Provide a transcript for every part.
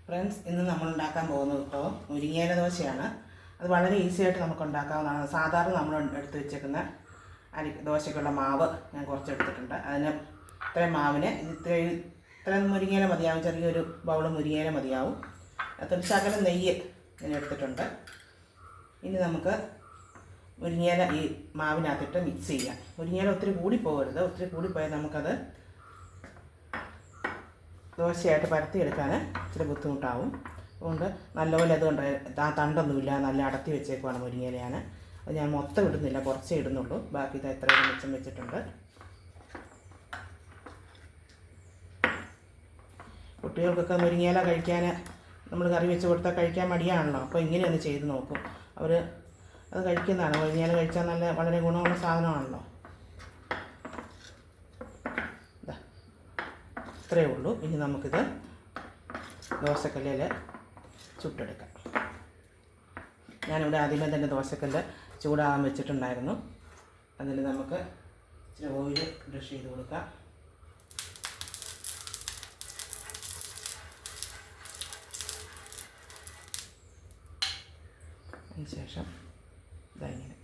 Friends, ഇന്ന് നമ്മൾ ഉണ്ടാക്കാൻ പോകുന്നത് ഇപ്പോൾ മുരിങ്ങയില ദോശയാണ്. അത് വളരെ ഈസി ആയിട്ട് നമുക്ക് ഉണ്ടാക്കാവുന്നതാണ്. സാധാരണ നമ്മൾ എടുത്ത് വെച്ചേക്കുന്ന ദോശയ്ക്കുള്ള മാവ് ഞാൻ കുറച്ച് എടുത്തിട്ടുണ്ട്. അതിന് ഇത്രയും മാവിന് ഇത്രയും മുരിങ്ങയില മതിയാവും. ചെറിയൊരു ബൗൾ മുരിങ്ങയില മതിയാവും. അതൊരു ശകലം നെയ്യ് ഞാൻ എടുത്തിട്ടുണ്ട്. ഇനി നമുക്ക് മുരിങ്ങയില ഈ മാവിനകത്തിട്ട് മിക്സ് ചെയ്യാം. മുരിങ്ങയില ഒത്തിരി കൂടിപ്പോകരുത്. ഒത്തിരി കൂടിപ്പോയാൽ നമുക്കത് ദോശയായിട്ട് പരത്തിയെടുക്കാൻ ഇച്ചിരി ബുദ്ധിമുട്ടാവും. അതുകൊണ്ട് നല്ലപോലെ അതുകൊണ്ട് ആ തണ്ടൊന്നുമില്ല, നല്ല അടത്തി വെച്ചേക്കുവാണ് മുരിങ്ങയിലയാണ്. അത് ഞാൻ മൊത്തം ഇടുന്നില്ല, കുറച്ചേ ഇടുന്നുള്ളൂ. ബാക്കി ഇത് എത്രയും മിച്ചം വെച്ചിട്ടുണ്ട്. കുട്ടികൾക്കൊക്കെ മുരിങ്ങയില കഴിക്കാൻ നമ്മൾ കറി വെച്ച് കൊടുത്താൽ കഴിക്കാൻ മടിയാണല്ലോ. അപ്പോൾ ഇങ്ങനെയൊന്ന് ചെയ്ത് നോക്കും. അവർ അത് കഴിക്കുന്നതാണ്. മുരിങ്ങയില കഴിച്ചാൽ വളരെ ഗുണമുള്ള സാധനമാണല്ലോ. ഇത്രയേ ഉള്ളൂ. ഇനി നമുക്കിത് ദോശക്കല്ലിൽ ചുട്ടെടുക്കാം. ഞാനിവിടെ ആദ്യമേ തന്നെ ദോശക്കല്ല് ചൂടാകാൻ വെച്ചിട്ടുണ്ടായിരുന്നു. അതിൽ നമുക്ക് ഇച്ചിരി ഓയിൽ ബ്രഷ് ചെയ്ത് കൊടുക്കാം. അതിന് ശേഷം ഇങ്ങനെ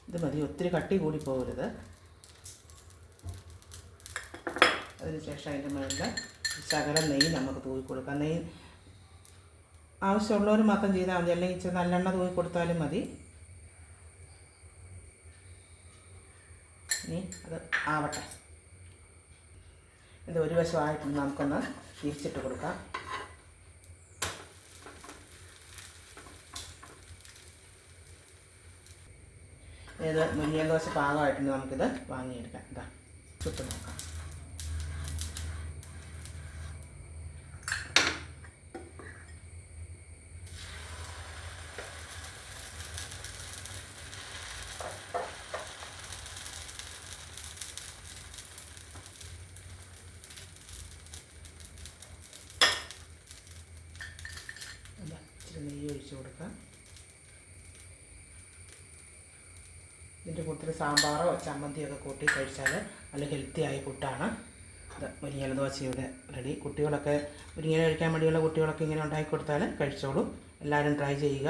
ഇത് മതി. ഒത്തിരി കട്ടി കൂടി പോകരുത്. അതിനുശേഷം അതിൻ്റെ മുകളിൽ ശകലം നെയ്യ് നമുക്ക് തൂക്കി കൊടുക്കാം. നെയ്യ് ആവശ്യമുള്ളവർ മാത്രം ചെയ്താൽ മതി, അല്ലെങ്കിൽ ഇച്ചിരി നല്ലെണ്ണ തൂക്കി കൊടുത്താലും മതി. ഇനി അത് ആവട്ടെ. ഇത് ഒരു വശമായിട്ട് നമുക്കൊന്ന് തിരിച്ചിട്ട് കൊടുക്കാം. ഇത് മുരിങ്ങ ദോശ പാകമായിട്ടുണ്ട്. നമുക്കിത് വാങ്ങിയെടുക്കാം. ഇതാ ചുട്ട് നോക്കാം. ഇച്ചിരി നെയ്യ് ഒഴിച്ച് കൊടുക്കാം. ഇതിൻ്റെ കൂട്ടത്തിൽ സാമ്പാറോ ചമ്മന്തിയൊക്കെ കൂട്ടി കഴിച്ചാൽ നല്ല ഹെൽത്തിയായ ഫുഡാണ്. ഇത് മുരിങ്ങയില ദോശയുടെ റെഡി. കുട്ടികളൊക്കെ മുരിങ്ങയില കഴിക്കാൻ മടിയുള്ള കുട്ടികളൊക്കെ ഇങ്ങനെ ഉണ്ടാക്കി കൊടുത്താൽ കഴിച്ചോളും. എല്ലാവരും ട്രൈ ചെയ്യുക.